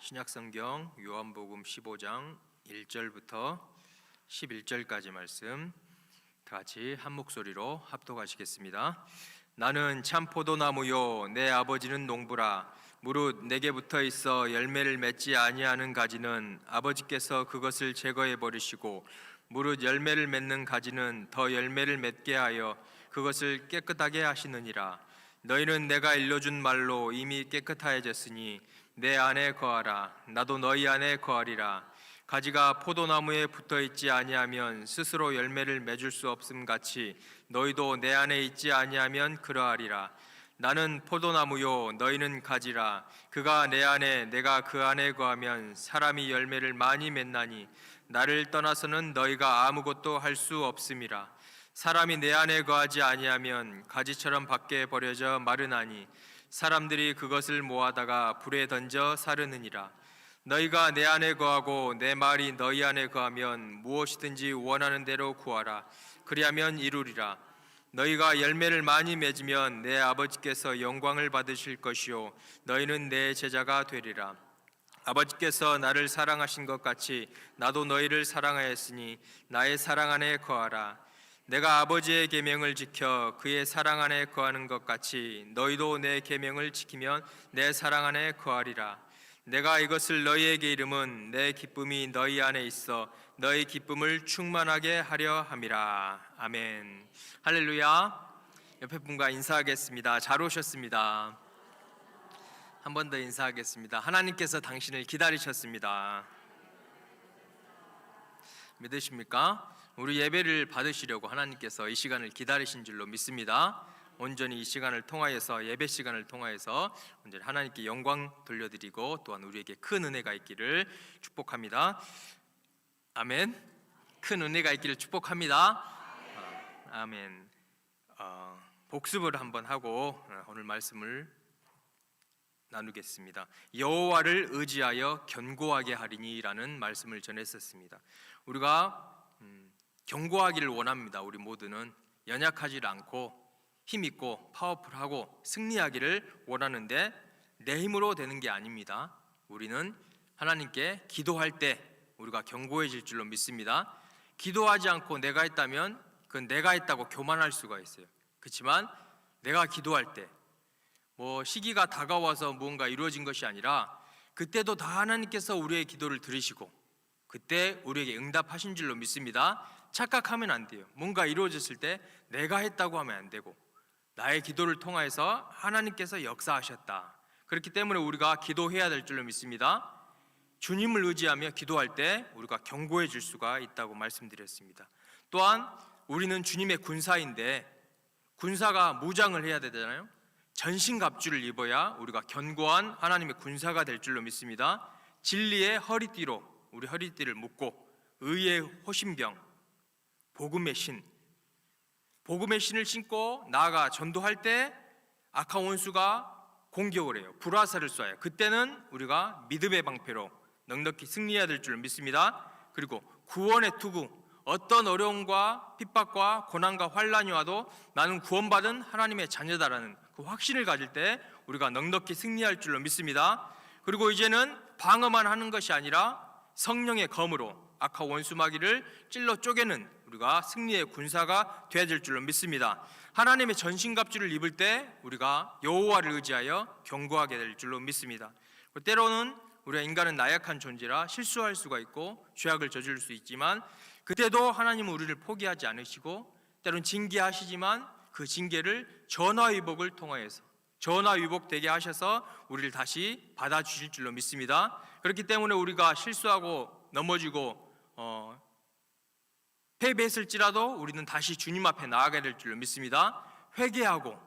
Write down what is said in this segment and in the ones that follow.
신약성경 요한복음 15장 1절부터 11절까지 말씀 다 같이 한 목소리로 합독하시겠습니다. 나는 참 포도나무요 내 아버지는 농부라. 무릇 내게 붙어 있어 열매를 맺지 아니하는 가지는 아버지께서 그것을 제거해 버리시고, 무릇 열매를 맺는 가지는 더 열매를 맺게 하여 그것을 깨끗하게 하시느니라. 너희는 내가 일러준 말로 이미 깨끗하여졌으니 내 안에 거하라. 나도 너희 안에 거하리라. 가지가 포도나무에 붙어 있지 아니하면 스스로 열매를 맺을 수 없음 같이 너희도 내 안에 있지 아니하면 그러하리라. 나는 포도나무요 너희는 가지라. 그가 내 안에 내가 그 안에 거하면 사람이 열매를 많이 맺나니 나를 떠나서는 너희가 아무것도 할 수 없음이라. 사람이 내 안에 거하지 아니하면 가지처럼 밖에 버려져 마르나니 사람들이 그것을 모아다가 불에 던져 사르느니라. 너희가 내 안에 거하고 내 말이 너희 안에 거하면 무엇이든지 원하는 대로 구하라. 그리하면 이루리라. 너희가 열매를 많이 맺으면 내 아버지께서 영광을 받으실 것이요 너희는 내 제자가 되리라. 아버지께서 나를 사랑하신 것 같이 나도 너희를 사랑하였으니 나의 사랑 안에 거하라. 내가 아버지의 계명을 지켜 그의 사랑 안에 거하는 것 같이 너희도 내 계명을 지키면 내 사랑 안에 거하리라. 내가 이것을 너희에게 이름은 내 기쁨이 너희 안에 있어 너희 기쁨을 충만하게 하려 함이라. 아멘. 할렐루야. 옆에 분과 인사하겠습니다. 잘 오셨습니다. 한 번 더 인사하겠습니다. 하나님께서 당신을 기다리셨습니다. 믿으십니까? 우리 예배를 받으시려고 하나님께서 이 시간을 기다리신 줄로 믿습니다. 온전히 이 시간을 통하여서, 예배 시간을 통하여서 온전히 하나님께 영광 돌려드리고 또한 우리에게 큰 은혜가 있기를 축복합니다. 아멘. 큰 은혜가 있기를 축복합니다. 아멘. 복습을 한번 하고 오늘 말씀을 나누겠습니다. 여호와를 의지하여 견고하게 하리니라는 말씀을 전했었습니다. 우리가 견고하기를 원합니다. 우리 모두는 연약하지 않고 힘있고 파워풀하고 승리하기를 원하는데 내 힘으로 되는 게 아닙니다. 우리는 하나님께 기도할 때 우리가 견고해질 줄로 믿습니다. 기도하지 않고 내가 했다면 그건 내가 했다고 교만할 수가 있어요. 그렇지만 내가 기도할 때 시기가 다가와서 무언가 이루어진 것이 아니라 그때도 다 하나님께서 우리의 기도를 들으시고 그때 우리에게 응답하신 줄로 믿습니다. 착각하면 안 돼요. 뭔가 이루어졌을 때 내가 했다고 하면 안 되고 나의 기도를 통해서 하나님께서 역사하셨다. 그렇기 때문에 우리가 기도해야 될 줄로 믿습니다. 주님을 의지하며 기도할 때 우리가 견고해질 수가 있다고 말씀드렸습니다. 또한 우리는 주님의 군사인데 군사가 무장을 해야 되잖아요. 전신갑주를 입어야 우리가 견고한 하나님의 군사가 될 줄로 믿습니다. 진리의 허리띠로 우리 허리띠를 묶고 의의 호심병, 복음의 신을 신고 나아가 전도할 때 악한 원수가 공격을 해요. 불화살을 쏴요. 그때는 우리가 믿음의 방패로 넉넉히 승리해야 될 줄 믿습니다. 그리고 구원의 투구, 어떤 어려움과 핍박과 고난과 환난이 와도 나는 구원받은 하나님의 자녀다라는 그 확신을 가질 때 우리가 넉넉히 승리할 줄로 믿습니다. 그리고 이제는 방어만 하는 것이 아니라 성령의 검으로 악한 원수 마귀를 찔러 쪼개는 우리가 승리의 군사가 되어야 될 줄로 믿습니다. 하나님의 전신갑주를 입을 때 우리가 여호와를 의지하여 견고하게 될 줄로 믿습니다. 때로는 우리가 인간은 나약한 존재라 실수할 수가 있고 죄악을 저지를 수 있지만 그때도 하나님은 우리를 포기하지 않으시고 때로는 징계하시지만 그 징계를 전화위복을 통하여서 전화위복되게 하셔서 우리를 다시 받아주실 줄로 믿습니다. 그렇기 때문에 우리가 실수하고 넘어지고 패배했을지라도 우리는 다시 주님 앞에 나아가야 될 줄로 믿습니다. 회개하고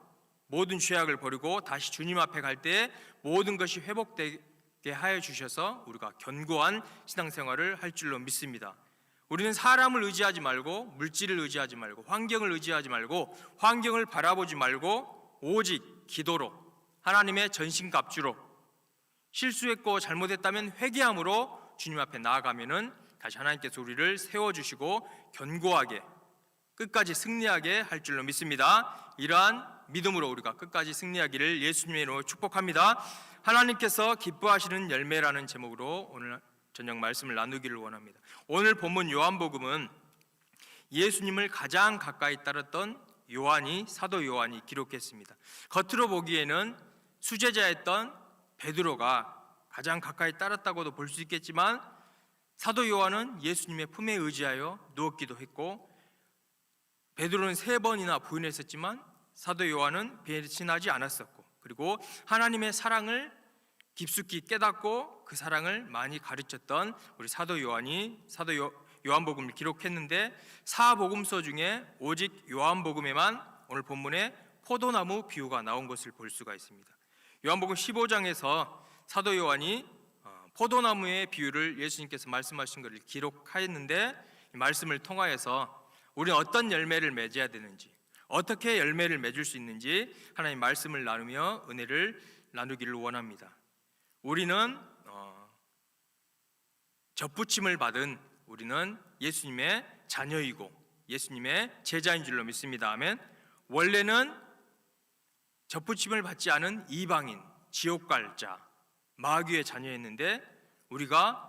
모든 죄악을 버리고 다시 주님 앞에 갈 때 모든 것이 회복되게 하여 주셔서 우리가 견고한 신앙생활을 할 줄로 믿습니다. 우리는 사람을 의지하지 말고 물질을 의지하지 말고 환경을 의지하지 말고 환경을 바라보지 말고 오직 기도로 하나님의 전신갑주로 실수했고 잘못했다면 회개함으로 주님 앞에 나아가면은 다시 하나님께서 우리를 세워주시고 견고하게 끝까지 승리하게 할 줄로 믿습니다. 이러한 믿음으로 우리가 끝까지 승리하기를 예수님의 이름으로 축복합니다. 하나님께서 기뻐하시는 열매라는 제목으로 오늘 저녁 말씀을 나누기를 원합니다. 오늘 본문 요한복음은 예수님을 가장 가까이 따랐던 사도 요한이 기록했습니다. 겉으로 보기에는 수제자였던 베드로가 가장 가까이 따랐다고도 볼 수 있겠지만, 사도 요한은 예수님의 품에 의지하여 누웠기도 했고, 베드로는 3번이나 부인했었지만 사도 요한은 배신하지 않았었고, 그리고 하나님의 사랑을 깊숙이 깨닫고 그 사랑을 많이 가르쳤던 우리 사도 요한이 요한복음을 기록했는데, 사복음서 중에 오직 요한복음에만 오늘 본문에 포도나무 비유가 나온 것을 볼 수가 있습니다. 요한복음 15장에서 사도 요한이 포도나무의 비유를 예수님께서 말씀하신 것을 기록하였는데, 이 말씀을 통하여서 우리는 어떤 열매를 맺어야 되는지, 어떻게 열매를 맺을 수 있는지 하나님 말씀을 나누며 은혜를 나누기를 원합니다. 우리는 접붙임을 받은 우리는 예수님의 자녀이고 예수님의 제자인 줄로 믿습니다. 아멘. 원래는 접붙임을 받지 않은 이방인, 지옥 갈 자, 마귀의 자녀였는데, 우리가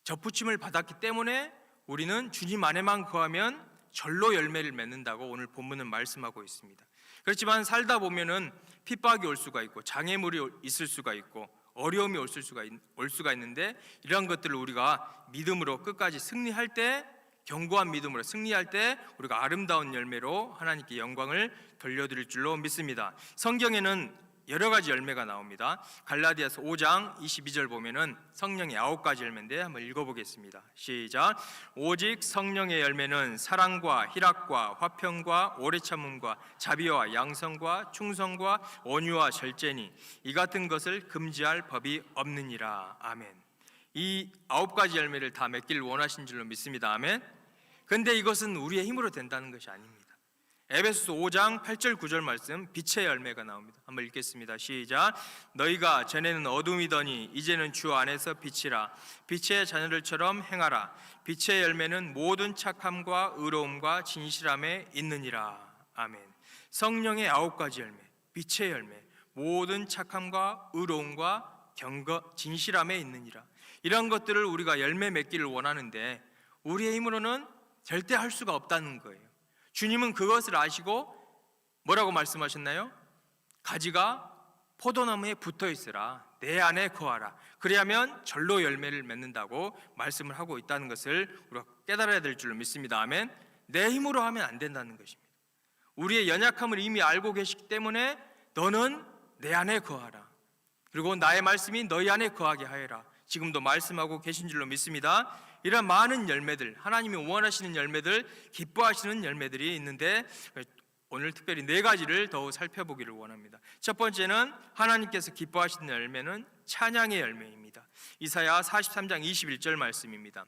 접붙임을 받았기 때문에 우리는 주님 안에만 거하면 절로 열매를 맺는다고 오늘 본문은 말씀하고 있습니다. 그렇지만 살다 보면은 핍박이 올 수가 있고, 장애물이 있을 수가 있고, 어려움이 올 수가 있는데, 이러한 것들을 우리가 믿음으로 끝까지 승리할 때, 견고한 믿음으로 승리할 때 우리가 아름다운 열매로 하나님께 영광을 돌려드릴 줄로 믿습니다. 성경에는 여러 가지 열매가 나옵니다. 갈라디아서 5장 22절 보면은 성령의 9가지 열매인데 한번 읽어보겠습니다. 시작. 오직 성령의 열매는 사랑과 희락과 화평과 오래 참음과 자비와 양성과 충성과 온유와 절제니 이 같은 것을 금지할 법이 없느니라. 아멘. 이 9가지 열매를 다 맺기를 원하신 줄로 믿습니다. 아멘. 근데 이것은 우리의 힘으로 된다는 것이 아닙니다. 에베소서 5장 8절 9절 말씀, 빛의 열매가 나옵니다. 한번 읽겠습니다. 시작. 너희가 전에는 어둠이더니 이제는 주 안에서 빛이라. 빛의 자녀들처럼 행하라. 빛의 열매는 모든 착함과 의로움과 진실함에 있느니라. 아멘. 성령의 9가지 열매, 빛의 열매, 모든 착함과 의로움과 진실함에 있느니라. 이런 것들을 우리가 열매 맺기를 원하는데 우리의 힘으로는 절대 할 수가 없다는 거예요. 주님은 그것을 아시고 뭐라고 말씀하셨나요? 가지가 포도나무에 붙어 있으라. 내 안에 거하라. 그래야면 절로 열매를 맺는다고 말씀을 하고 있다는 것을 우리가 깨달아야 될 줄로 믿습니다. 아멘. 내 힘으로 하면 안 된다는 것입니다. 우리의 연약함을 이미 알고 계시기 때문에 너는 내 안에 거하라. 그리고 나의 말씀이 너희 안에 거하게 하여라. 지금도 말씀하고 계신 줄로 믿습니다. 이런 많은 열매들, 하나님이 원하시는 열매들, 기뻐하시는 열매들이 있는데 오늘 특별히 4가지를 더욱 살펴보기를 원합니다. 첫 번째는 하나님께서 기뻐하시는 열매는 찬양의 열매입니다. 이사야 43장 21절 말씀입니다.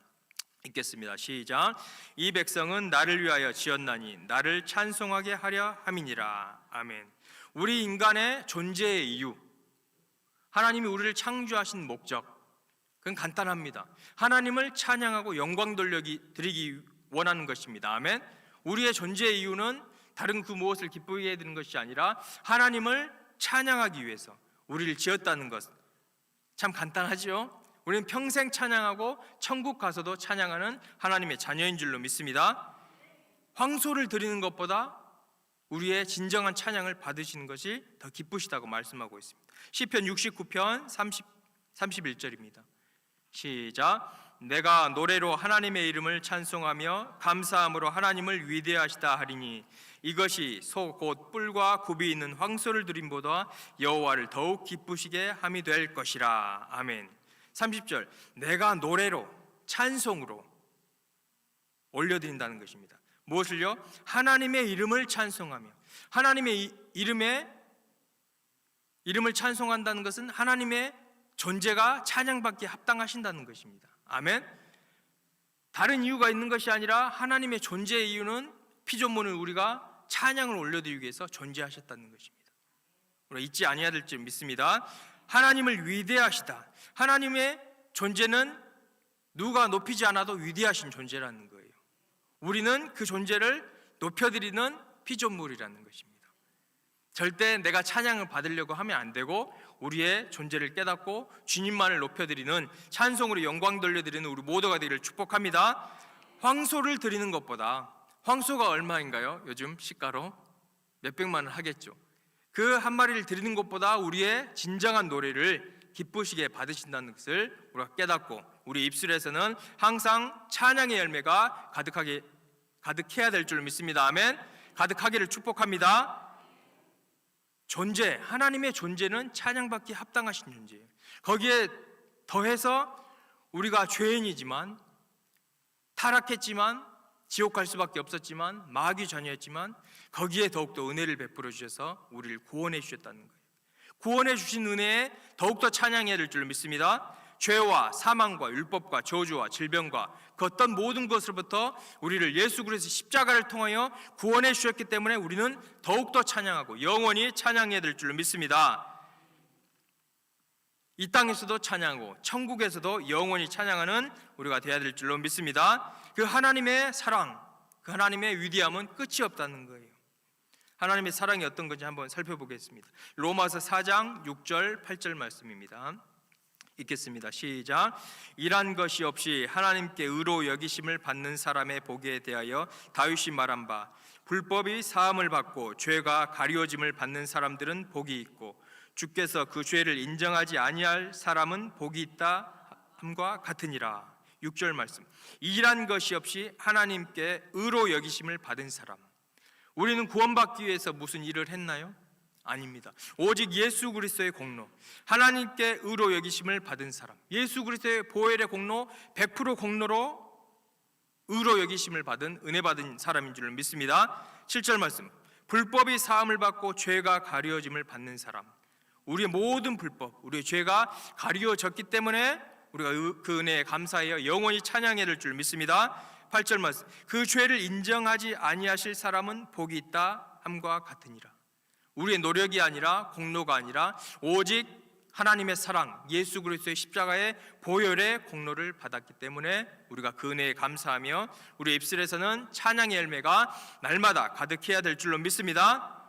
읽겠습니다. 시작. 이 백성은 나를 위하여 지었나니 나를 찬송하게 하려 함이니라. 아멘. 우리 인간의 존재의 이유, 하나님이 우리를 창조하신 목적, 그건 간단합니다. 하나님을 찬양하고 영광 드리기 원하는 것입니다. 아멘. 우리의 존재의 이유는 다른 그 무엇을 기쁘게 해야 되는 것이 아니라 하나님을 찬양하기 위해서 우리를 지었다는 것. 참 간단하죠? 우리는 평생 찬양하고 천국 가서도 찬양하는 하나님의 자녀인 줄로 믿습니다. 황소를 드리는 것보다 우리의 진정한 찬양을 받으시는 것이 더 기쁘시다고 말씀하고 있습니다. 시편 69편 31절입니다. 시작. 내가 노래로 하나님의 이름을 찬송하며 감사함으로 하나님을 위대하시다 하리니 이것이 소 곧 뿔과 굽이 있는 황소를 드림보다 여호와를 더욱 기쁘시게 함이 될 것이라. 아멘. 30절. 내가 노래로 찬송으로 올려드린다는 것입니다. 무엇을요? 하나님의 이름을 찬송하며, 하나님의 이름을 찬송한다는 것은 하나님의 존재가 찬양받기에 합당하신다는 것입니다. 아멘. 다른 이유가 있는 것이 아니라 하나님의 존재의 이유는 피조물을 우리가 찬양을 올려드리기 위해서 존재하셨다는 것입니다. 우리가 잊지 아니해야 될 줄 믿습니다. 하나님을 위대하시다. 하나님의 존재는 누가 높이지 않아도 위대하신 존재라는 거예요. 우리는 그 존재를 높여드리는 피조물이라는 것입니다. 절대 내가 찬양을 받으려고 하면 안 되고 우리의 존재를 깨닫고 주님만을 높여드리는, 찬송으로 영광 돌려드리는 우리 모두가 되기를 축복합니다. 황소를 드리는 것보다, 황소가 얼마인가요? 요즘 시가로 몇백만 원 하겠죠. 그 한 마리를 드리는 것보다 우리의 진정한 노래를 기쁘시게 받으신다는 것을 우리가 깨닫고 우리 입술에서는 항상 찬양의 열매가 가득해야 될 줄 믿습니다. 아멘. 가득하기를 축복합니다. 존재, 하나님의 존재는 찬양받기 합당하신 존재예요. 거기에 더해서 우리가 죄인이지만, 타락했지만, 지옥 갈 수밖에 없었지만, 마귀 자녀였지만 거기에 더욱더 은혜를 베풀어 주셔서 우리를 구원해 주셨다는 거예요. 구원해 주신 은혜에 더욱더 찬양해야 될 줄 믿습니다. 죄와 사망과 율법과 저주와 질병과 그 어떤 모든 것으로부터 우리를 예수 그리스도의 십자가를 통하여 구원해 주셨기 때문에 우리는 더욱더 찬양하고 영원히 찬양해야 될 줄 믿습니다. 이 땅에서도 찬양하고 천국에서도 영원히 찬양하는 우리가 되어야 될 줄로 믿습니다. 그 하나님의 사랑, 그 하나님의 위대함은 끝이 없다는 거예요. 하나님의 사랑이 어떤 건지 한번 살펴보겠습니다. 로마서 4장 6절 8절 말씀입니다. 읽겠습니다. 시작. 일한 것이 없이 하나님께 의로 여기심을 받는 사람의 복에 대하여 다윗이 말한 바, 불법이 사함을 받고 죄가 가리워짐을 받는 사람들은 복이 있고 주께서 그 죄를 인정하지 아니할 사람은 복이 있다 함과 같으니라. 6절 말씀. 일한 것이 없이 하나님께 의로 여기심을 받은 사람. 우리는 구원받기 위해서 무슨 일을 했나요? 아닙니다. 오직 예수 그리스도의 공로, 하나님께 의로 여기심을 받은 사람, 예수 그리스도의 보혈의 공로, 100% 공로로 의로 여기심을 받은, 은혜 받은 사람인 줄 믿습니다. 7절 말씀. 불법이 사함을 받고 죄가 가려짐을 받는 사람. 우리의 모든 불법, 우리의 죄가 가려졌기 때문에 우리가 그 은혜에 감사하여 영원히 찬양해야 될 줄 믿습니다. 8절 말씀. 그 죄를 인정하지 아니하실 사람은 복이 있다 함과 같으니라. 우리의 노력이 아니라, 공로가 아니라 오직 하나님의 사랑, 예수 그리스도의 십자가의 보혈의 공로를 받았기 때문에 우리가 그 은혜에 감사하며 우리 입술에서는 찬양의 열매가 날마다 가득해야 될 줄로 믿습니다.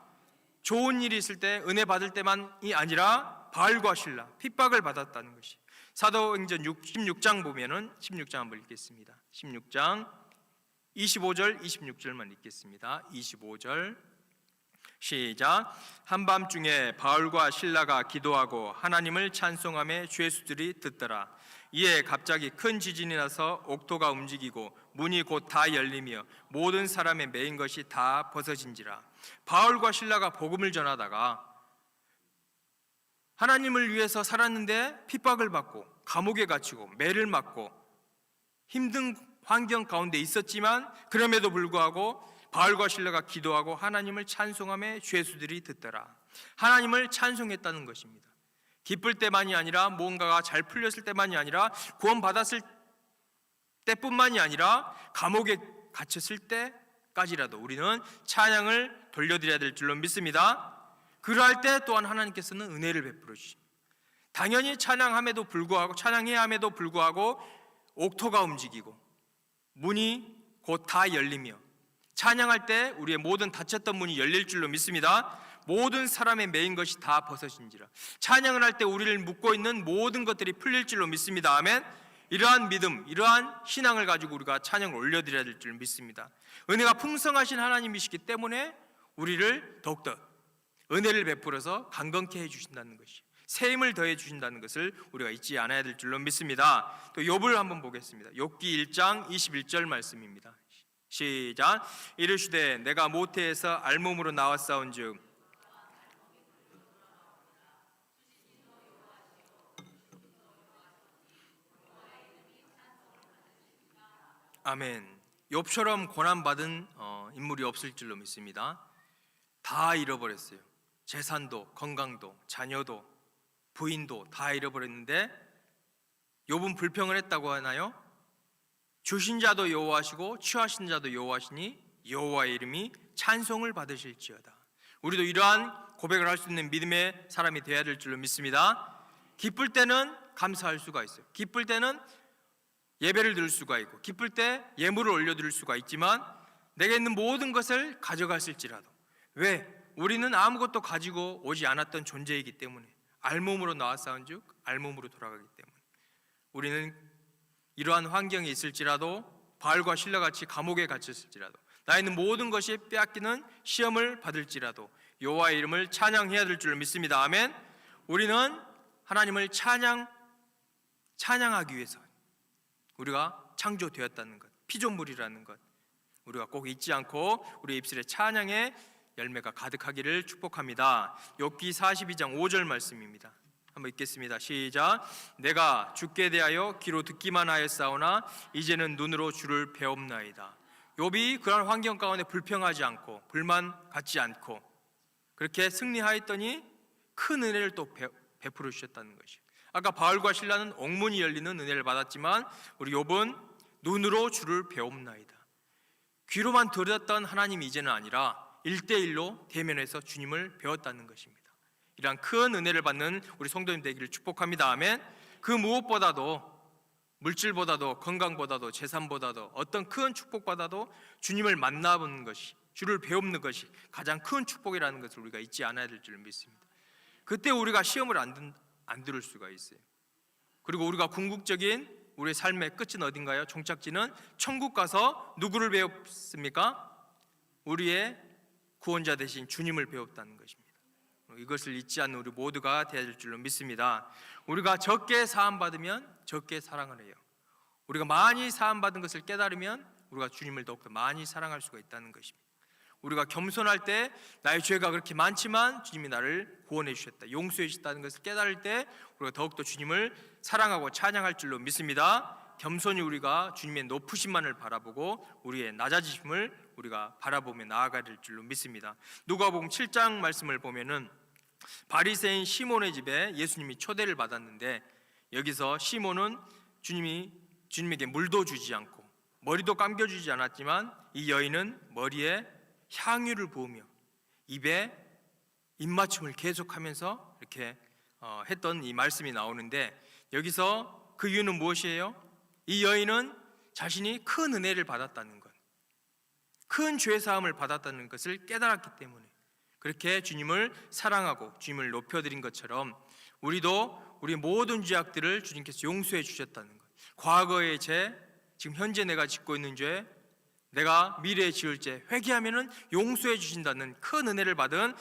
좋은 일이 있을 때, 은혜 받을 때만이 아니라 바알과 실라, 핍박을 받았다는 것이. 사도행전 16장 보면은, 16장 한번 읽겠습니다. 16장 25절 26절만 읽겠습니다. 25절 시작. 한밤중에 바울과 실라가 기도하고 하나님을 찬송하며 죄수들이 듣더라. 이에 갑자기 큰 지진이 나서 옥토가 움직이고 문이 곧 다 열리며 모든 사람의 매인 것이 다 벗어진지라. 바울과 실라가 복음을 전하다가 하나님을 위해서 살았는데 핍박을 받고 감옥에 갇히고 매를 맞고 힘든 환경 가운데 있었지만 그럼에도 불구하고 바울과 실라가 기도하고 하나님을 찬송하며 죄수들이 듣더라. 하나님을 찬송했다는 것입니다. 기쁠 때만이 아니라, 뭔가가 잘 풀렸을 때만이 아니라, 구원받았을 때뿐만이 아니라 감옥에 갇혔을 때까지라도 우리는 찬양을 돌려드려야 될 줄로 믿습니다. 그러할 때 또한 하나님께서는 은혜를 베풀어 주십니다. 당연히 찬양함에도 불구하고, 찬양해야 함에도 불구하고 옥토가 움직이고 문이 곧 다 열리며 찬양할 때 우리의 모든 닫혔던 문이 열릴 줄로 믿습니다. 모든 사람의 매인 것이 다 벗어진지라. 찬양을 할 때 우리를 묶고 있는 모든 것들이 풀릴 줄로 믿습니다. 아멘. 이러한 믿음, 이러한 신앙을 가지고 우리가 찬양을 올려드려야 될 줄 믿습니다. 은혜가 풍성하신 하나님이시기 때문에 우리를 더욱더 은혜를 베풀어서 강건케 해주신다는 것이, 새 힘을 더해 주신다는 것을 우리가 잊지 않아야 될 줄로 믿습니다. 또 욥을 한번 보겠습니다. 욥기 1장 21절 말씀입니다. 시작. 이르시되 내가 모태에서 알몸으로 나왔사온즉 아멘. 욥처럼 고난받은 인물이 없을 줄로 믿습니다. 다 잃어버렸어요. 재산도, 건강도, 자녀도, 부인도 다 잃어버렸는데 욥은 불평을 했다고 하나요? 주신 자도 여호와시고 취하신 자도 여호와시니 여호와의 이름이 찬송을 받으실지어다. 우리도 이러한 고백을 할 수 있는 믿음의 사람이 되어야 될 줄로 믿습니다. 기쁠 때는 감사할 수가 있어요. 기쁠 때는 예배를 드릴 수가 있고, 기쁠 때 예물을 올려드릴 수가 있지만 내게 있는 모든 것을 가져갔을지라도, 왜? 우리는 아무것도 가지고 오지 않았던 존재이기 때문에 알몸으로 나왔사온즉 알몸으로 돌아가기 때문에 우리는 이러한 환경에 있을지라도 바알과 신라같이 감옥에 갇혔을지라도 나 있는 모든 것이 빼앗기는 시험을 받을지라도 여호와의 이름을 찬양해야 될 줄 믿습니다. 아멘. 우리는 하나님을 찬양하기 위해서 우리가 창조되었다는 것, 피조물이라는 것 우리가 꼭 잊지 않고 우리 입술에 찬양의 열매가 가득하기를 축복합니다. 욥기 42장 5절 말씀입니다. 한번 읽겠습니다. 시작. 내가 주께 대하여 귀로 듣기만 하였사오나 이제는 눈으로 주를 배옵나이다. 욥이 그런 환경 가운데 불평하지 않고 불만 갖지 않고 그렇게 승리하였더니 큰 은혜를 또 베풀어 주셨다는 것이에요. 아까 바알과 신라는 옥문이 열리는 은혜를 받았지만 우리 욥은 눈으로 주를 배옵나이다. 귀로만 들었던 하나님이 이제는 아니라 1대1로 대면해서 주님을 배웠다는 것입니다. 이러한 큰 은혜를 받는 우리 성도님 되기를 축복합니다. 아멘. 그 무엇보다도 물질보다도 건강보다도 재산보다도 어떤 큰 축복보다도 주님을 만나보는 것이 주를 배우는 것이 가장 큰 축복이라는 것을 우리가 잊지 않아야 될 줄 믿습니다. 그때 우리가 시험을 안 들을 수가 있어요. 그리고 우리가 궁극적인 우리의 삶의 끝은 어딘가요? 종착지는 천국 가서 누구를 배웠습니까? 우리의 구원자 되신 주님을 배웠다는 것입니다. 이것을 잊지 않는 우리 모두가 되어야 될 줄로 믿습니다. 우리가 적게 사함받으면 적게 사랑을 해요. 우리가 많이 사함받은 것을 깨달으면 우리가 주님을 더욱더 많이 사랑할 수가 있다는 것입니다. 우리가 겸손할 때 나의 죄가 그렇게 많지만 주님이 나를 구원해 주셨다, 용서해 주셨다는 것을 깨달을 때 우리가 더욱더 주님을 사랑하고 찬양할 줄로 믿습니다. 겸손히 우리가 주님의 높으심만을 바라보고 우리의 낮아지심을 우리가 바라보며 나아가야 될 줄로 믿습니다. 누가복음 7장 말씀을 보면은 바리새인 시몬의 집에 예수님이 초대를 받았는데 여기서 시몬은 주님에게 물도 주지 않고 머리도 감겨주지 않았지만 이 여인은 머리에 향유를 부으며 입에 입맞춤을 계속하면서 이렇게 했던 이 말씀이 나오는데 여기서 그 이유는 무엇이에요? 이 여인은 자신이 큰 은혜를 받았다는 것, 큰 죄사함을 받았다는 것을 깨달았기 때문에 그렇게 주님을 사랑하고 주님을 높여드린 것처럼 우리도 우리 모든 죄악들을 주님께서 용서해 주셨다는 것, 과거의 죄, 지금 현재 내가 짓고 있는 죄, 내가 미래에 지을 죄 회개하면은 용서해 주신다는 큰 은혜를 받은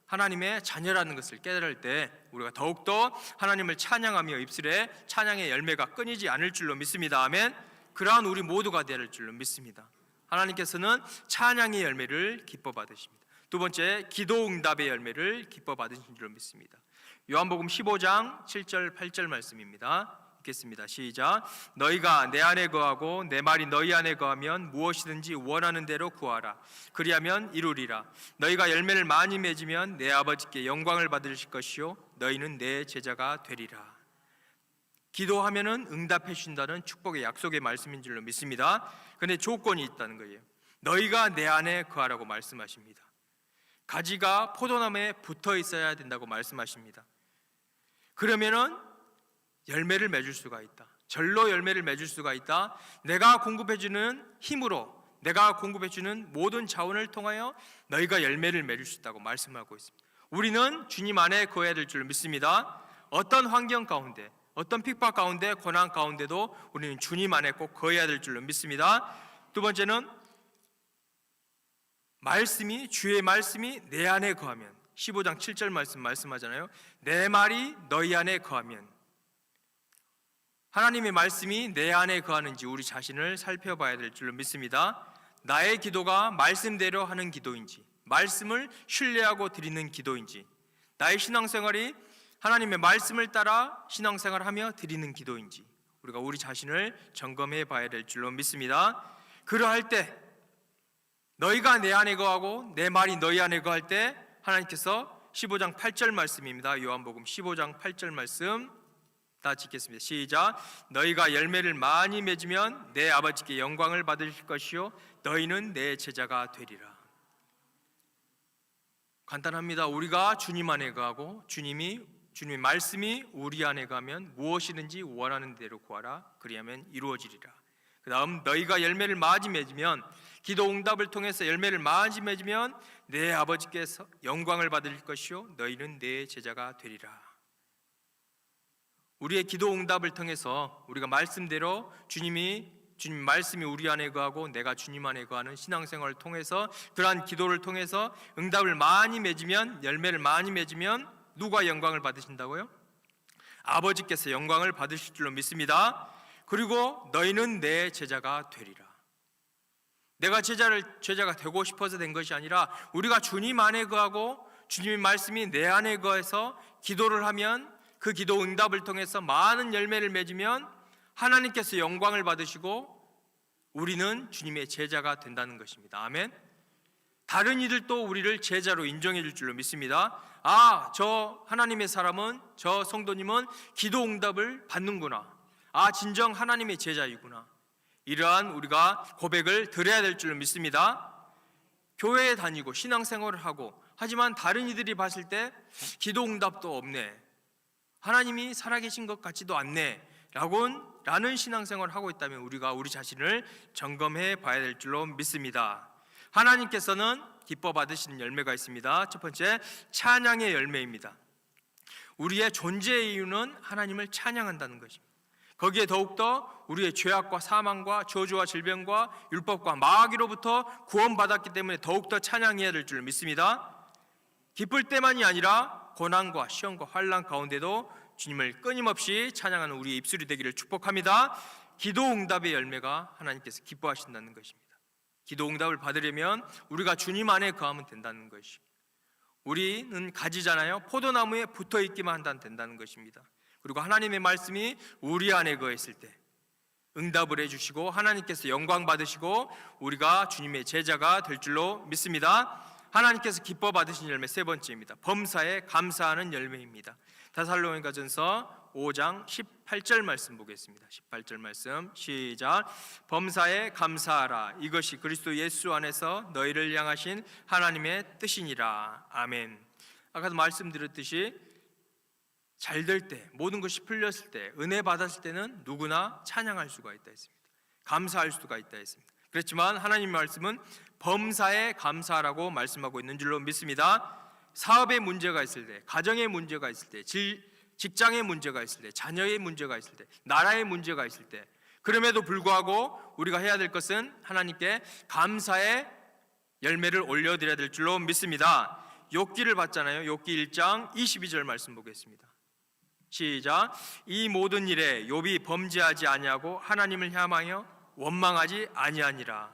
하나님의 자녀라는 것을 깨달을 때 우리가 더욱더 하나님을 찬양하며 입술에 찬양의 열매가 끊이지 않을 줄로 믿습니다. 아멘. 그러한 우리 모두가 될 줄로 믿습니다. 하나님께서는 찬양의 열매를 기뻐 받으십니다. 두 번째, 기도 응답의 열매를 기뻐 받으신 줄로 믿습니다. 요한복음 15장 7절 8절 말씀입니다. 읽겠습니다. 시작. 너희가 내 안에 거하고 내 말이 너희 안에 거하면 무엇이든지 원하는 대로 구하라. 그리하면 이루리라. 너희가 열매를 많이 맺으면 내 아버지께 영광을 받으실 것이요 너희는 내 제자가 되리라. 기도하면은 응답해 주신다는 축복의 약속의 말씀인 줄로 믿습니다. 그런데 조건이 있다는 거예요. 너희가 내 안에 거하라고 말씀하십니다. 가지가 포도나무에 붙어 있어야 된다고 말씀하십니다. 그러면은 열매를 맺을 수가 있다. 절로 열매를 맺을 수가 있다. 내가 공급해주는 힘으로, 내가 공급해주는 모든 자원을 통하여 너희가 열매를 맺을 수 있다고 말씀하고 있습니다. 우리는 주님 안에 거해야 될 줄 믿습니다. 어떤 환경 가운데, 어떤 핍박 가운데, 고난 가운데도 우리는 주님 안에 꼭 거해야 될 줄로 믿습니다. 두 번째는 주의 말씀이 내 안에 거하면, 15장 7절 말씀하잖아요. 내 말이 너희 안에 거하면, 하나님의 말씀이 내 안에 거하는지 우리 자신을 살펴봐야 될 줄로 믿습니다. 나의 기도가 말씀대로 하는 기도인지, 말씀을 신뢰하고 드리는 기도인지, 나의 신앙생활이 하나님의 말씀을 따라 신앙생활하며 드리는 기도인지 우리가 우리 자신을 점검해 봐야 될 줄로 믿습니다. 그러할 때 너희가 내 안에 거하고 내 말이 너희 안에 거할 때 하나님께서 15장 8절 말씀입니다. 요한복음 15장 8절 말씀 다 읽겠습니다. 시작. 너희가 열매를 많이 맺으면 내 아버지께 영광을 받으실 것이요 너희는 내 제자가 되리라. 간단합니다. 우리가 주님 안에 거하고 주님의 말씀이 우리 안에 가면 무엇이든지 원하는 대로 구하라. 그리하면 이루어지리라. 그 다음 너희가 열매를 많이 맺으면, 기도 응답을 통해서 열매를 많이 맺으면 내 아버지께서 영광을 받을 것이요 너희는 내 제자가 되리라. 우리의 기도 응답을 통해서 우리가 말씀대로 주님 말씀이 우리 안에 거하고 내가 주님 안에 거하는 신앙생활을 통해서, 그러한 기도를 통해서 응답을 많이 맺으면, 열매를 많이 맺으면 누가 영광을 받으신다고요? 아버지께서 영광을 받으실 줄로 믿습니다. 그리고 너희는 내 제자가 되리라. 내가 제자가 되고 싶어서 된 것이 아니라 우리가 주님 안에 거하고 주님의 말씀이 내 안에 거해서 기도를 하면, 그 기도 응답을 통해서 많은 열매를 맺으면 하나님께서 영광을 받으시고 우리는 주님의 제자가 된다는 것입니다. 아멘. 다른 이들도 우리를 제자로 인정해 줄 줄로 믿습니다. 아, 저 하나님의 사람은, 저 성도님은 기도 응답을 받는구나. 아, 진정 하나님의 제자이구나. 이러한 우리가 고백을 드려야 될 줄로 믿습니다. 교회에 다니고 신앙생활을 하고, 하지만 다른 이들이 봤을 때 기도 응답도 없네, 하나님이 살아계신 것 같지도 않네 라는 신앙생활을 하고 있다면 우리가 우리 자신을 점검해 봐야 될 줄로 믿습니다. 하나님께서는 기뻐 받으시는 열매가 있습니다. 첫 번째, 찬양의 열매입니다. 우리의 존재의 이유는 하나님을 찬양한다는 것입니다. 거기에 더욱더 우리의 죄악과 사망과 저주와 질병과 율법과 마귀로부터 구원받았기 때문에 더욱더 찬양해야 될 줄 믿습니다. 기쁠 때만이 아니라 고난과 시험과 환난 가운데도 주님을 끊임없이 찬양하는 우리의 입술이 되기를 축복합니다. 기도 응답의 열매가 하나님께서 기뻐하신다는 것입니다. 기도 응답을 받으려면 우리가 주님 안에 거하면 된다는 것이, 우리는 가지잖아요. 포도나무에 붙어 있기만 한다면 된다는 것입니다. 그리고 하나님의 말씀이 우리 안에 거했을 때 응답을 해주시고 하나님께서 영광 받으시고 우리가 주님의 제자가 될 줄로 믿습니다. 하나님께서 기뻐 받으신 열매 세 번째입니다. 범사에 감사하는 열매입니다. 데살로니가전서 5장 18절 말씀 보겠습니다. 18절 말씀 시작. 범사에 감사하라. 이것이 그리스도 예수 안에서 너희를 향하신 하나님의 뜻이니라. 아멘. 아까도 말씀드렸듯이 잘 될 때, 모든 것이 풀렸을 때, 은혜 받았을 때는 누구나 찬양할 수가 있다 했습니다. 감사할 수가 있다 했습니다. 그렇지만 하나님의 말씀은 범사에 감사하라고 말씀하고 있는 줄로 믿습니다. 사업에 문제가 있을 때, 가정에 문제가 있을 때, 직장에 문제가 있을 때, 자녀의 문제가 있을 때, 나라의 문제가 있을 때, 그럼에도 불구하고 우리가 해야 될 것은 하나님께 감사의 열매를 올려드려야 될 줄로 믿습니다. 욥기를 봤잖아요. 욥기 1장 22절 말씀 보겠습니다. 시작. 이 모든 일에 욥이 범죄하지 아니하고 하나님을 향하여 원망하지 아니하니라.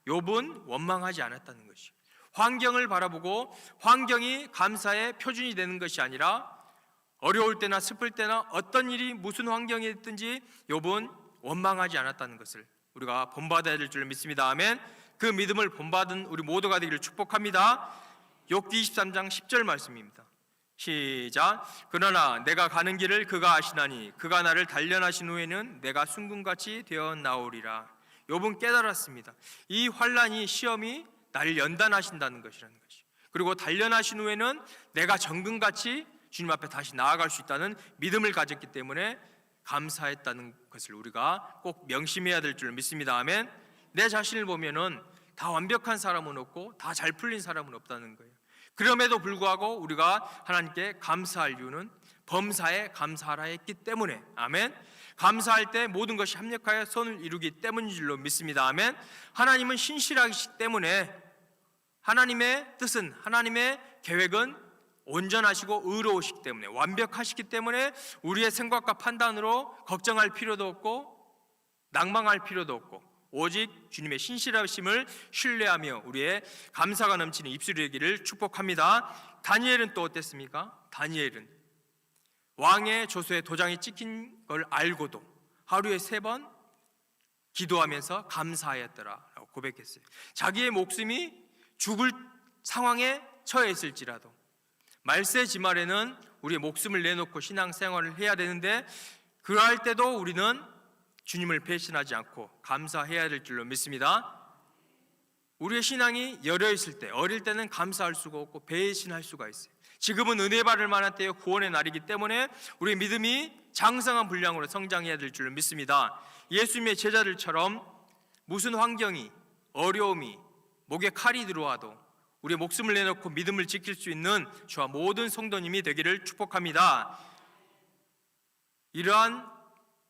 욥은 원망하지 않았다는 것이, 환경을 바라보고 환경이 감사의 표준이 되는 것이 아니라 어려울 때나 슬플 때나 어떤 일이 무슨 환경이 됐든지 욥은 원망하지 않았다는 것을 우리가 본받아야 될 줄 믿습니다. 아멘. 그 믿음을 본받은 우리 모두가 되기를 축복합니다. 욥기 23장 10절 말씀입니다. 시작. 그러나 내가 가는 길을 그가 아시나니 그가 나를 단련하신 후에는 내가 순금같이 되어 나오리라. 욥은 깨달았습니다. 이 환난이, 시험이 나를 연단하신다는 것이라는 것이, 그리고 단련하신 후에는 내가 정금같이 주님 앞에 다시 나아갈 수 있다는 믿음을 가졌기 때문에 감사했다는 것을 우리가 꼭 명심해야 될 줄 믿습니다. 아멘. 내 자신을 보면은 다 완벽한 사람은 없고 다 잘 풀린 사람은 없다는 거예요. 그럼에도 불구하고 우리가 하나님께 감사할 이유는 범사에 감사하라 했기 때문에, 아멘. 감사할 때 모든 것이 합력하여 선을 이루기 때문인 줄로 믿습니다. 아멘. 하나님은 신실하시기 때문에, 하나님의 뜻은, 하나님의 계획은 온전하시고 의로우시기 때문에, 완벽하시기 때문에 우리의 생각과 판단으로 걱정할 필요도 없고 낭망할 필요도 없고 오직 주님의 신실하심을 신뢰하며 우리의 감사가 넘치는 입술이 되기를 축복합니다. 다니엘은 또 어땠습니까? 다니엘은 왕의 조서에 도장이 찍힌 걸 알고도 하루에 3번 기도하면서 감사하였더라라고 고백했어요. 자기의 목숨이 죽을 상황에 처해 있을지라도, 말세 지말에는 우리의 목숨을 내놓고 신앙생활을 해야 되는데 그럴 때도 우리는 주님을 배신하지 않고 감사해야 될 줄로 믿습니다. 우리의 신앙이 열려있을 때, 어릴 때는 감사할 수가 없고 배신할 수가 있어요. 지금은 은혜 받을 만한 때요, 구원의 날이기 때문에 우리의 믿음이 장성한 분량으로 성장해야 될 줄로 믿습니다. 예수님의 제자들처럼 무슨 환경이, 어려움이, 목에 칼이 들어와도 우리의 목숨을 내놓고 믿음을 지킬 수 있는 저와 모든 성도님이 되기를 축복합니다. 이러한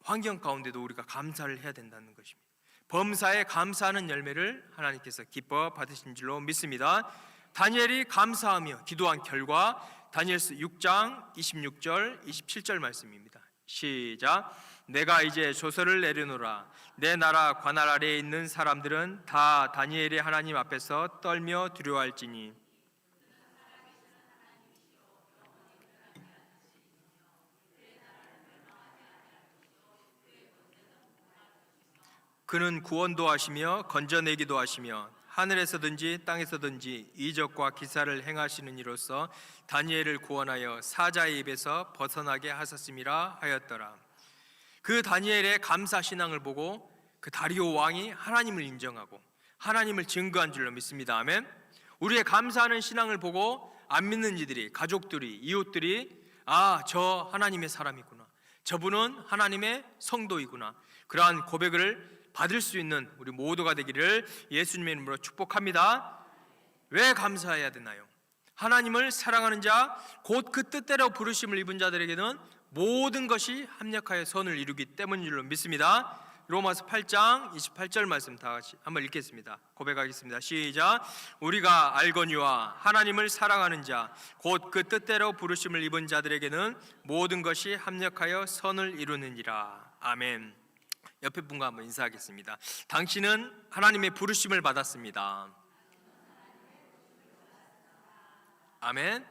환경 가운데도 우리가 감사를 해야 된다는 것입니다. 범사에 감사하는 열매를 하나님께서 기뻐 받으신 줄로 믿습니다. 다니엘이 감사하며 기도한 결과 다니엘서 6장 26절 27절 말씀입니다. 시작. 내가 이제 조서를 내려놓으라. 내 나라 관할 아래에 있는 사람들은 다 다니엘의 하나님 앞에서 떨며 두려워할지니 그는 구원도 하시며 건져내기도 하시며 하늘에서든지 땅에서든지 이적과 기사를 행하시는 이로써 다니엘을 구원하여 사자의 입에서 벗어나게 하셨음이라 하였더라. 그 다니엘의 감사 신앙을 보고 그 다리오 왕이 하나님을 인정하고 하나님을 증거한 줄로 믿습니다. 아멘. 우리의 감사하는 신앙을 보고 안 믿는 이들이, 가족들이, 이웃들이 저 하나님의 사람이구나, 저분은 하나님의 성도이구나, 그러한 고백을 받을 수 있는 우리 모두가 되기를 예수님의 이름으로 축복합니다. 왜 감사해야 되나요? 하나님을 사랑하는 자, 곧 그 뜻대로 부르심을 입은 자들에게는 모든 것이 합력하여 선을 이루기 때문인 줄로 믿습니다. 로마서 8장 28절 말씀 다 같이 한번 읽겠습니다. 고백하겠습니다. 시작. 우리가 알거니와 하나님을 사랑하는 자, 곧 그 뜻대로 부르심을 입은 자들에게는 모든 것이 합력하여 선을 이루느니라. 아멘. 옆에 분과 한번 인사하겠습니다. 당신은 하나님의 부르심을 받았습니다. 아멘.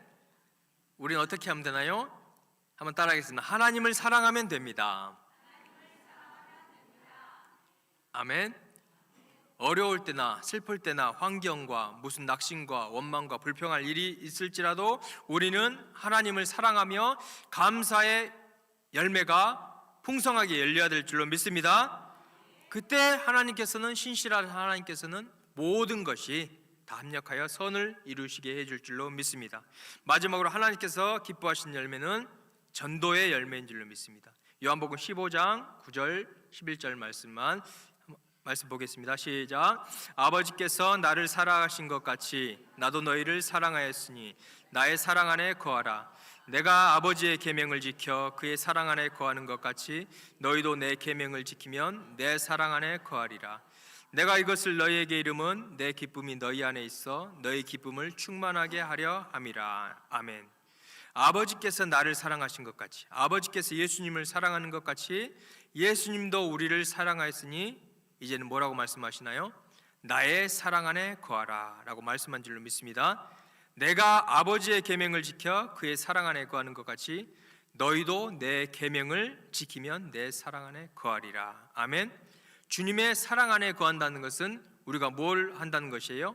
우리는 어떻게 하면 되나요? 한번 따라하겠습니다. 하나님을 사랑하면 됩니다. 아멘. 어려울 때나 슬플 때나 환경과 무슨 낙심과 원망과 불평할 일이 있을지라도 우리는 하나님을 사랑하며 감사의 열매가 풍성하게 열려야 될 줄로 믿습니다. 그때 하나님께서는, 신실한 하나님께서는 모든 것이 다 합력하여 선을 이루시게 해줄 줄로 믿습니다. 마지막으로 하나님께서 기뻐하신 열매는 전도의 열매인 줄로 믿습니다. 요한복음 15장 9절 11절 말씀 보겠습니다. 시작. 아버지께서 나를 사랑하신 것 같이 나도 너희를 사랑하였으니 나의 사랑 안에 거하라. 내가 아버지의 계명을 지켜 그의 사랑 안에 거하는 것 같이 너희도 내 계명을 지키면 내 사랑 안에 거하리라. 내가 이것을 너희에게 이름은 내 기쁨이 너희 안에 있어 너희 기쁨을 충만하게 하려 함이라. 아멘. 아버지께서 나를 사랑하신 것 같이, 아버지께서 예수님을 사랑하는 것 같이 예수님도 우리를 사랑하였으니 이제는 뭐라고 말씀하시나요? 나의 사랑 안에 거하라 라고 말씀한 줄로 믿습니다. 내가 아버지의 계명을 지켜 그의 사랑 안에 거하는 것 같이 너희도 내 계명을 지키면 내 사랑 안에 거하리라. 아멘. 주님의 사랑 안에 거한다는 것은 우리가 뭘 한다는 것이에요?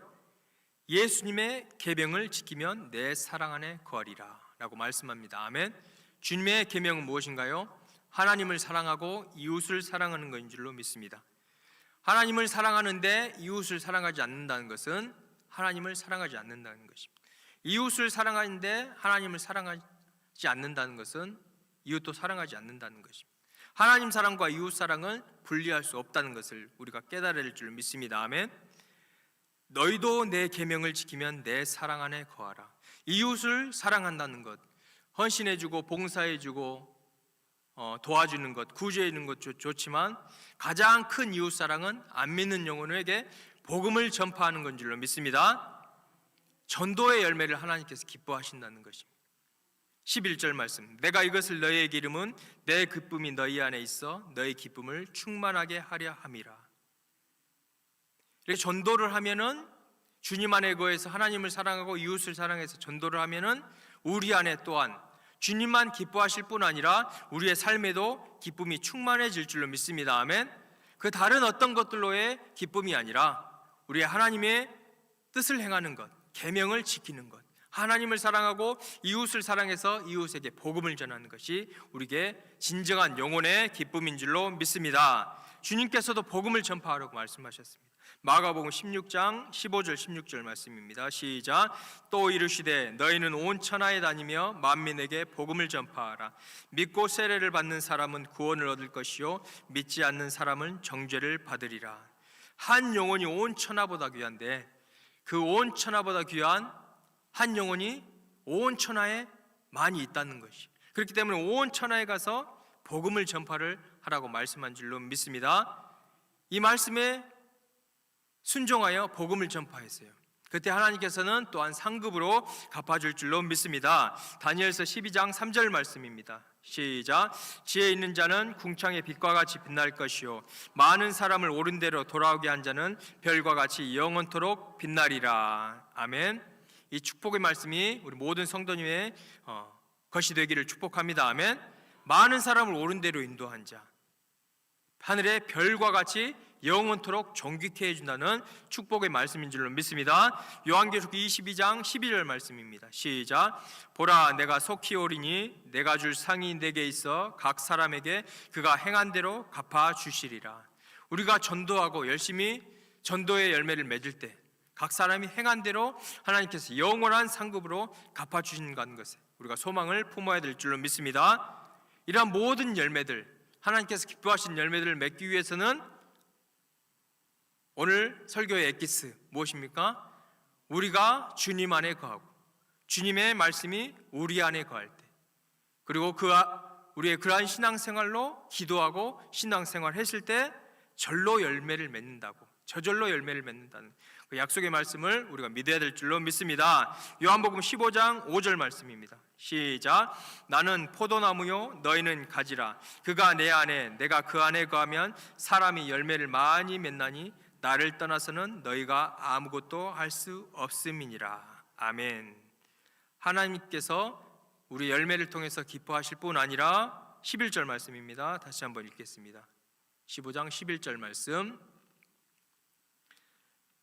예수님의 계명을 지키면 내 사랑 안에 거하리라 라고 말씀합니다. 아멘. 주님의 계명은 무엇인가요? 하나님을 사랑하고 이웃을 사랑하는 것인 줄로 믿습니다. 하나님을 사랑하는데 이웃을 사랑하지 않는다는 것은 하나님을 사랑하지 않는다는 것입니다. 이웃을 사랑하는데 하나님을 사랑하지 않는다는 것은 이웃도 사랑하지 않는다는 것입니다. 하나님 사랑과 이웃 사랑을 분리할 수 없다는 것을 우리가 깨달아야 될 줄 믿습니다. 아멘. 너희도 내 계명을 지키면 내 사랑 안에 거하라. 이웃을 사랑한다는 것, 헌신해주고 봉사해주고 도와주는 것, 구제해주는 것 좋지만 가장 큰 이웃 사랑은 안 믿는 영혼에게 복음을 전파하는 건 줄로 믿습니다. 전도의 열매를 하나님께서 기뻐하신다는 것입니다. 11절 말씀. 내가 이것을 너희에게 이름은 내 기쁨이 너희 안에 있어 너희 기쁨을 충만하게 하려 함이라. 이렇게 전도를 하면은 주님 안에 거해서 하나님을 사랑하고 이웃을 사랑해서 전도를 하면은 우리 안에 또한 주님만 기뻐하실 뿐 아니라 우리의 삶에도 기쁨이 충만해질 줄로 믿습니다. 아멘. 그 다른 어떤 것들로의 기쁨이 아니라 우리의 하나님의 뜻을 행하는 것, 계명을 지키는 것, 하나님을 사랑하고 이웃을 사랑해서 이웃에게 복음을 전하는 것이 우리에게 진정한 영혼의 기쁨인 줄로 믿습니다. 주님께서도 복음을 전파하라고 말씀하셨습니다. 마가복음 16장 15절 16절 말씀입니다. 시작. 또 이르시되 너희는 온 천하에 다니며 만민에게 복음을 전파하라. 믿고 세례를 받는 사람은 구원을 얻을 것이요 믿지 않는 사람은 정죄를 받으리라. 한 영혼이 온 천하보다 귀한데 그 온 천하보다 귀한 한 영혼이 온 천하에 많이 있다는 것이, 그렇기 때문에 온 천하에 가서 복음을 전파를 하라고 말씀한 줄로 믿습니다. 이 말씀에 순종하여 복음을 전파했어요. 그때 하나님께서는 또한 상급으로 갚아줄 줄로 믿습니다. 다니엘서 12장 3절 말씀입니다. 시작. 지혜 있는 자는 궁창의 빛과 같이 빛날 것이요 많은 사람을 옳은 대로 돌아오게 한 자는 별과 같이 영원토록 빛나리라. 아멘. 이 축복의 말씀이 우리 모든 성도님의 것이 되기를 축복합니다. 아멘. 많은 사람을 옳은 대로 인도한 자, 하늘의 별과 같이 영원토록 존귀케 해준다는 축복의 말씀인 줄로 믿습니다. 요한계시록 22장 12절 말씀입니다. 시작. 보라, 내가 속히 오리니 내가 줄 상이 내게 있어 각 사람에게 그가 행한 대로 갚아주시리라. 우리가 전도하고 열심히 전도의 열매를 맺을 때 각 사람이 행한 대로 하나님께서 영원한 상급으로 갚아주신다는 것에 우리가 소망을 품어야 될 줄로 믿습니다. 이러한 모든 열매들, 하나님께서 기뻐하신 열매들을 맺기 위해서는 오늘 설교의 엑기스 무엇입니까? 우리가 주님 안에 거하고 주님의 말씀이 우리 안에 거할 때, 그리고 우리의 그러한 신앙생활로 기도하고 신앙생활 했을 때 절로 열매를 맺는다고, 저절로 열매를 맺는다는 그 약속의 말씀을 우리가 믿어야 될 줄로 믿습니다. 요한복음 15장 5절 말씀입니다. 시작. 나는 포도나무요 너희는 가지라. 그가 내 안에 내가 그 안에 거하면 사람이 열매를 많이 맺나니 나를 떠나서는 너희가 아무것도 할 수 없음이니라. 아멘. 하나님께서 우리 열매를 통해서 기뻐하실 뿐 아니라 11절 말씀입니다. 다시 한번 읽겠습니다. 15장 11절 말씀.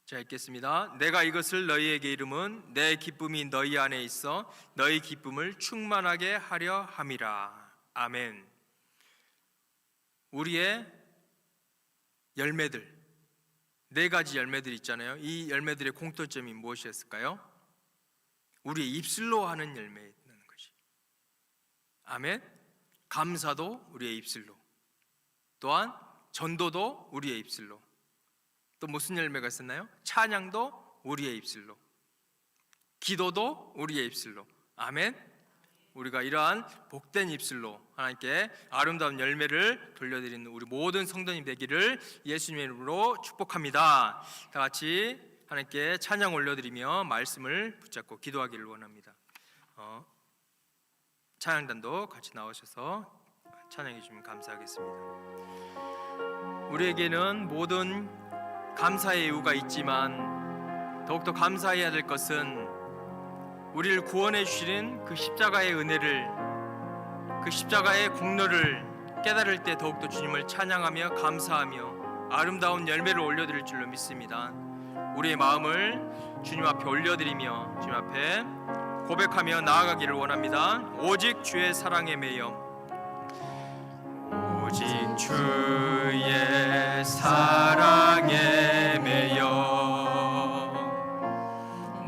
자, 읽겠습니다. 내가 이것을 너희에게 이름은 내 기쁨이 너희 안에 있어 너희 기쁨을 충만하게 하려 함이라. 아멘. 우리의 열매들, 네 가지 열매들 있잖아요. 이 열매들의 공통점이 무엇이었을까요? 우리의 입술로 하는 열매라는 것이. 아멘. 감사도 우리의 입술로, 또한 전도도 우리의 입술로, 또 무슨 열매가 있었나요? 찬양도 우리의 입술로, 기도도 우리의 입술로. 아멘. 우리가 이러한 복된 입술로 하나님께 아름다운 열매를 돌려드리는 우리 모든 성도님 되기를 예수님의 이름으로 축복합니다. 다 같이 하나님께 찬양 올려드리며 말씀을 붙잡고 기도하기를 원합니다. 찬양단도 같이 나오셔서 찬양해 주시면 감사하겠습니다. 우리에게는 모든 감사의 이유가 있지만 더욱더 감사해야 될 것은 우리를 구원해 주시는 그 십자가의 은혜를, 그 십자가의 공로를 깨달을 때 더욱더 주님을 찬양하며 감사하며 아름다운 열매를 올려드릴 줄로 믿습니다. 우리의 마음을 주님 앞에 올려드리며 주님 앞에 고백하며 나아가기를 원합니다. 오직 주의 사랑에 매여, 오직 주의 사랑에 매여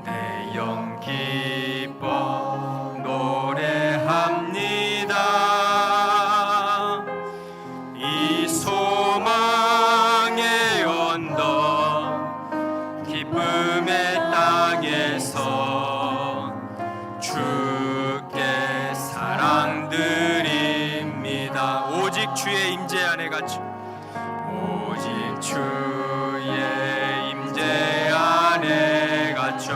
내 영 기뻐 노래합니다. 이 소망의 언덕 기쁨의 땅에서 주께 사랑드립니다. 오직 주의 임재 안에 갇혀, 오직 주의 임재 안에 갇혀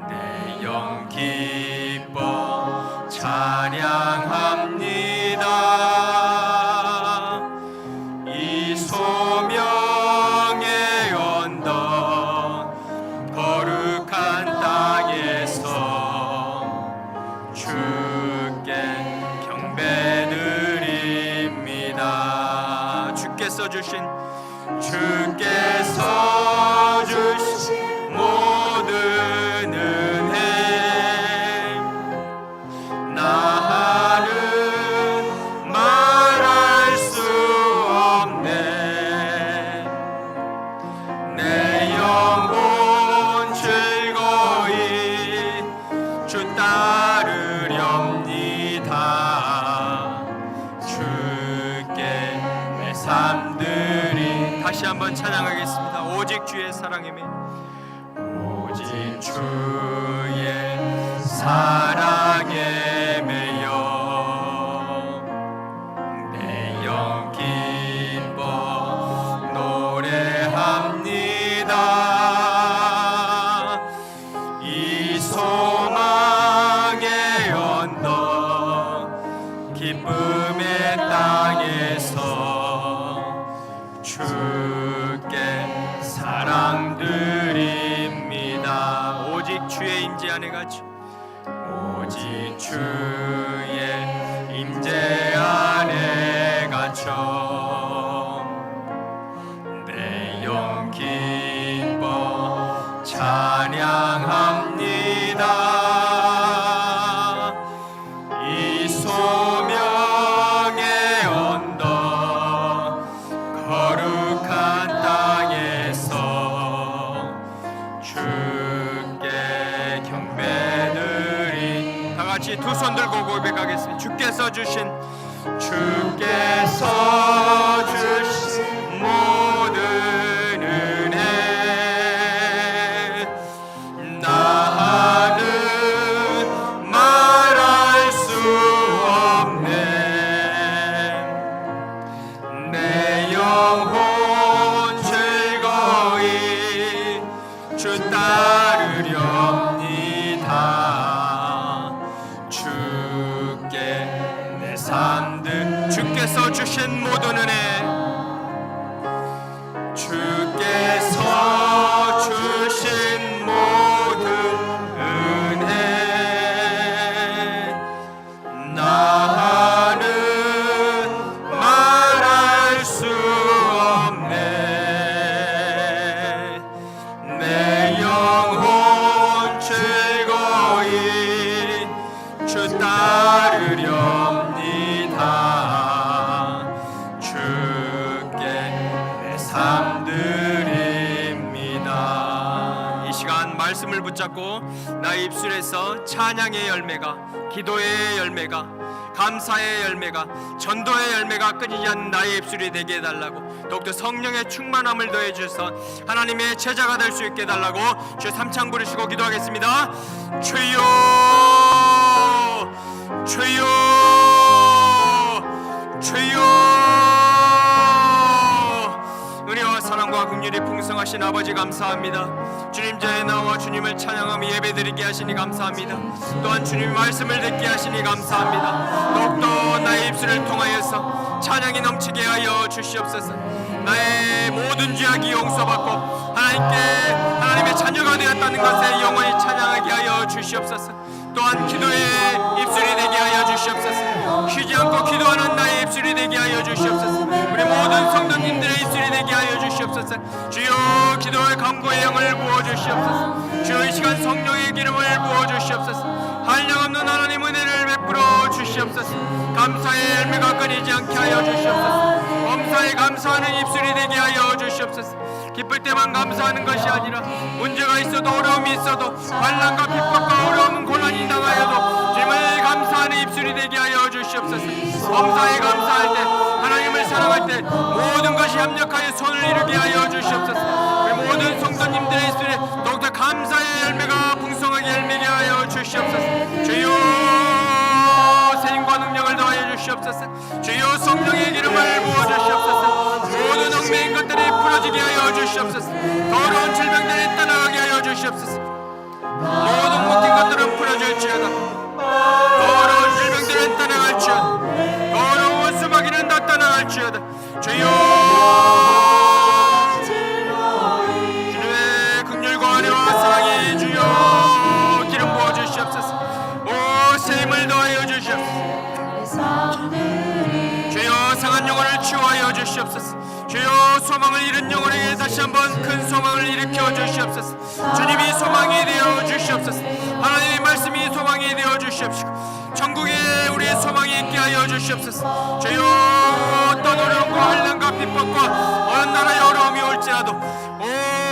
내 영 기뻐 찬양합니다. 이 소명의 언덕 거룩한 땅에서 주께 경배드립니다. 주께서 주신 모든 은혜 나는 말할 수 없네. 내 영혼 즐거이 주 따르렵니다. 주께 내 삶 다시 한번 찬양하겠습니다. 오직 주의 사랑이며 오직 주의 사랑에 매여 내 영 기뻐 노래합니다. 이 소망의 언덕 기쁨의 땅에서 주께 사랑드립니다. 오직 주의 임재 안에 갇혀 오직 주의 임재 안에 갇혀 내 영 기뻐 찬양합니다. 이 소명의 언덕 거룩한 땅에서 주께 경배드리. 다 같이 두 손 들고 고백하겠습니다. 주께서 주신 모든 은혜 나는 말할 수 없네. 내 영혼 즐거이 주 따르렵니다. 주께 내 삶들 주께서 주신 모든 은혜 주께서 주신 모든 은혜 나는 말할 수 없네. 내 영혼 즐거이 주 따르렵니다. 주께 내 삶 드립니다. 이 시간 말씀을 붙잡고 나의 입술에서 찬양의 열매가, 기도의 열매가, 감사의 열매가, 전도의 열매가 끊이지 않는 나의 입술이 되게 해달라고, 더욱더 성령의 충만함을 더해 주셔서 하나님의 제자가 될 수 있게 해달라고 주의 삼창 부르시고 기도하겠습니다. 주여 주여 주여. 은혜와 사랑과 긍휼이 풍성하신 아버지 감사합니다. 주님 자에 나와 주님을 찬양하며 예배드리게 하시니 감사합니다. 또한 주님 말씀을 듣게 하시니 감사합니다. 더욱더 나의 입술을 통하여서 찬양이 넘치게 하여 주시옵소서. 나의 모든 죄악이 용서받고 하나님의 자녀가 되었다는 것에 영원히 찬양하게 하여 주시옵소서. 또한 기도의 입술이 되게 하여 주시옵소서. 쉬지 않고 기도하는 나의 입술이 되게 하여 주시옵소서. 우리 모든 성도님들의 입술이 되게 하여 주시옵소서. 주여 기도의 강구의 영을 부어주시옵소서. 주여 이 시간 성령의 기름을 부어주시옵소서. 한량없는 하나님 은혜를 베풀어 주시옵소서. 감사의 열매가 끊이지 않게 하여 주시옵소서. 범사에 감사하는 입술이 되게 하여 주시옵소서. 기쁠 때만 감사하는 것이 아니라 문제가 있어도 어려움이 있어도 환난과 핍박과 어려움은 고난이 당하여도 주님을 감사하는 입술이 되게 하여 주시옵소서. 범사에 감사할 때, 하나님을 사랑할 때 모든 것이 합력하여 손을 이루게 하여 주시옵소서. 우리 모든 성도님들의 입술에 더욱더 감사의 열매가 풍성하게 열매게 하여 주시옵소서. 주여 세임과 능력을 더하여 주시옵소서. 주여 성령의 기름을 부어주시옵소서. 모든 얽매인 것들이 풀어지게 하여 주시옵소서. 더러운 질병들이 떠나가게 하여 주시옵소서. 모든 묶인 것들은 풀어질지어다. 더러운 질병들은 떠나갈지어다. 더러운 수마귀는 다 떠나갈지어다. 주여 주님의 긍휼과 은혜와 사랑이 주여 기름 부어주시옵소서. 오 세임을 더하여 주시옵소서. 주여 상한 영혼을 치유하여 주시옵소서. 주여 소망을 잃은 영혼에게 다시 한번 큰 소망을 일으켜 주시옵소서. 주님이 소망이 되어 주시옵소서. 하나님의 말씀이 소망이 되어 주시옵시고 천국에 우리의 소망이 있게 하여 주시옵소서. 주여 어떤 어려움과 환난과 핍박과 어느 나라의 어려움이 올지라도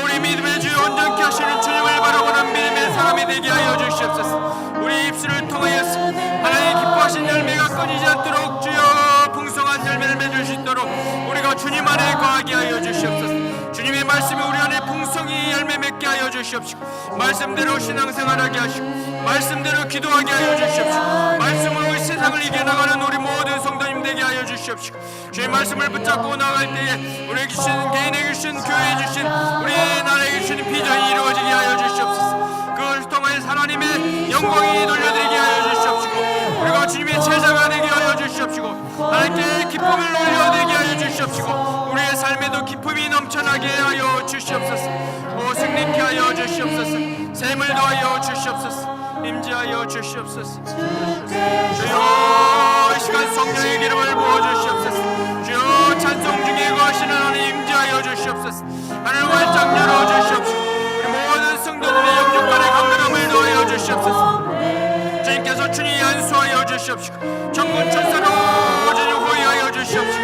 우리 믿음의 주여 온전케 하시는 주님을 바라보는 믿음의 사람이 되게 하여 주시옵소서. 우리 입술을 통하여서 하나님의 기뻐하신 열매가 끊이지 않도록 주여 풍성한 열매를 맺어 누릴 수 있도록 우리가 주님 안에 거하게 하여 주시옵소서. 주님의 말씀이 우리 안에 풍성히 열매 맺게 하여 주시옵시고, 말씀대로 신앙생활하게 하시고, 말씀대로 기도하게 하여 주시옵시고, 말씀으로 세상을 이겨나가는 우리 모든 성도님 되게 하여 주시옵시고, 주의 말씀을 붙잡고 나갈 때에 우리에게 주신, 개인에게 주신, 교회에 주신, 우리 나라에게 주신 비전이 이루어지게 하여 주시옵소서. 그것을 통하여 하나님의 영광이 돌려드리게 하여 주시옵시고, 우리가 주님의 제자가 되게 하여 주시옵시고, 하나님께 기쁨을 올려드리게 하여 주시옵시고, 우리의 삶에도 기쁨이 넘쳐나게 하여 주시옵소서. 오 승리케 하여 주시옵소서. 샘을 더하여 주시옵소서. 임재하여 주시옵소서. 주여 이 시간 성령의 기름을 부어주시옵소서. 주여 찬송 중에 거하시는 하나님 임재하여 주시옵소서. 하늘 활짝 열어주시옵시고, 우리 모든 성도들의 영육간의 강건함을 더하여 주시옵소서. 주님께서 주님 안수하여 주시옵시고, 천군 천사로 오전을 호위하여 주시옵시고,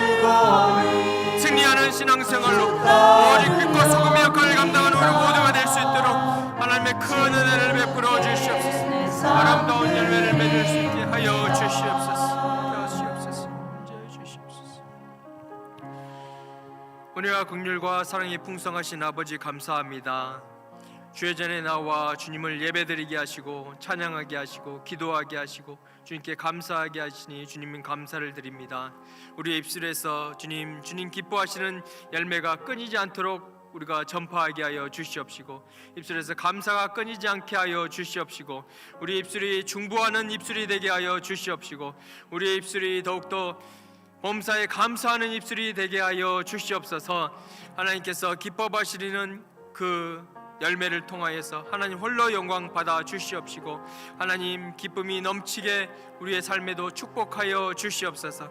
승리하는 신앙생활로 오직 빛과 소금의 역할을 감당하는 우리 모두가 될 수 있도록 하나님의 큰 은혜를 베풀어 주시옵소서. 아름다운 열매를 맺을 수 있게 하여 주시옵소서. 은혜와 긍휼과 사랑이 풍성하신 아버지 감사합니다. 주의 전에 나와 주님을 예배드리게 하시고, 찬양하게 하시고, 기도하게 하시고, 주님께 감사하게 하시니 주님 감사를 드립니다. 우리의 입술에서 주님 기뻐하시는 열매가 끊이지 않도록 우리가 전파하게 하여 주시옵시고, 입술에서 감사가 끊이지 않게 하여 주시옵시고, 우리 입술이 중보하는 입술이 되게 하여 주시옵시고, 우리의 입술이 더욱더 범사에 감사하는 입술이 되게 하여 주시옵소서. 하나님께서 기뻐하시는 그 열매를 통하여서 하나님 홀로 영광 받아 주시옵시고, 하나님 기쁨이 넘치게 우리의 삶에도 축복하여 주시옵소서.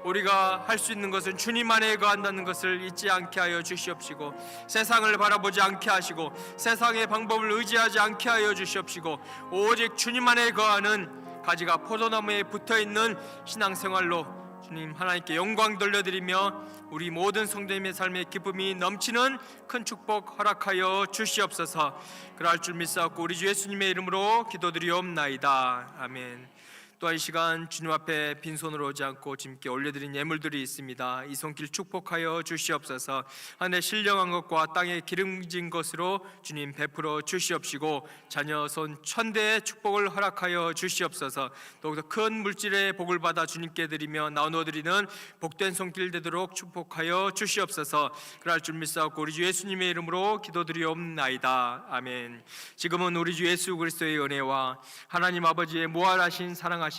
우리가 할 수 있는 것은 주님 안에 거한다는 것을 잊지 않게 하여 주시옵시고, 세상을 바라보지 않게 하시고, 세상의 방법을 의지하지 않게 하여 주시옵시고, 오직 주님 안에 거하는 가지가 포도나무에 붙어있는 신앙생활로 주님 하나님께 영광 돌려드리며 우리 모든 성도님의 삶에 기쁨이 넘치는 큰 축복 허락하여 주시옵소서. 그럴 줄 믿사옵고 우리 주 예수님의 이름으로 기도드리옵나이다. 아멘. 또한 이 시간 주님 앞에 빈손으로 오지 않고 주님께 올려드린 예물들이 있습니다. 이 손길 축복하여 주시옵소서. 하늘에 신령한 것과 땅에 기름진 것으로 주님 베풀어 주시옵시고, 자녀 손 1000대의 축복을 허락하여 주시옵소서. 더욱더 큰 물질의 복을 받아 주님께 드리며 나누어드리는 복된 손길 되도록 축복하여 주시옵소서. 그럴 줄 믿사옵고 우리 주 예수님의 이름으로 기도드리옵나이다. 아멘. 지금은 우리 주 예수 그리스도의 은혜와 하나님 아버지의 무한하신 사랑하심과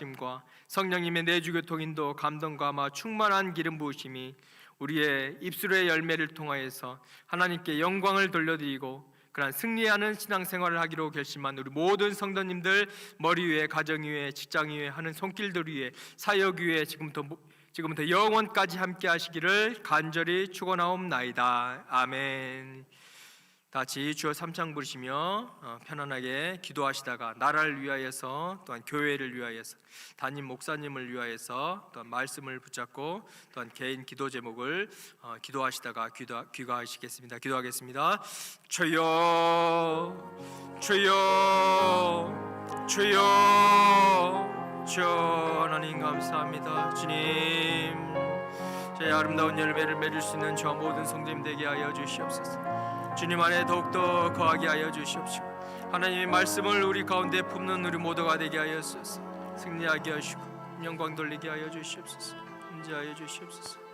성령님의 내주교통 인도 감동과 아마 충만한 기름 부으심이 우리의 입술의 열매를 통하여서 하나님께 영광을 돌려드리고 그러한 승리하는 신앙생활을 하기로 결심한 우리 모든 성도님들 머리 위에, 가정 위에, 직장 위에, 하는 손길들 위에, 사역 위에 지금부터 영원까지 함께 하시기를 간절히 축원하옵나이다. 아멘. 같이 주여 삼창 부르시며 편안하게 기도하시다가 나라를 위하여서, 또한 교회를 위하여서, 담임 목사님을 위하여서, 또한 말씀을 붙잡고, 또한 개인 기도 제목을 기도하시다가 귀가하시겠습니다. 기도하겠습니다. 주여, 주여, 주여, 주여. 하나님 감사합니다. 주님, 저희 아름다운 열매를 맺을 수 있는 저 모든 성도님 되게 하여 주시옵소서. 주님 안에 더욱더 거하게 하여 주시옵시고, 하나님의 말씀을 우리 가운데 품는 우리 모두가 되게 하여소서. 승리하게 하시고 영광 돌리게 하여 주시옵소서. 인자하여 주시옵소서.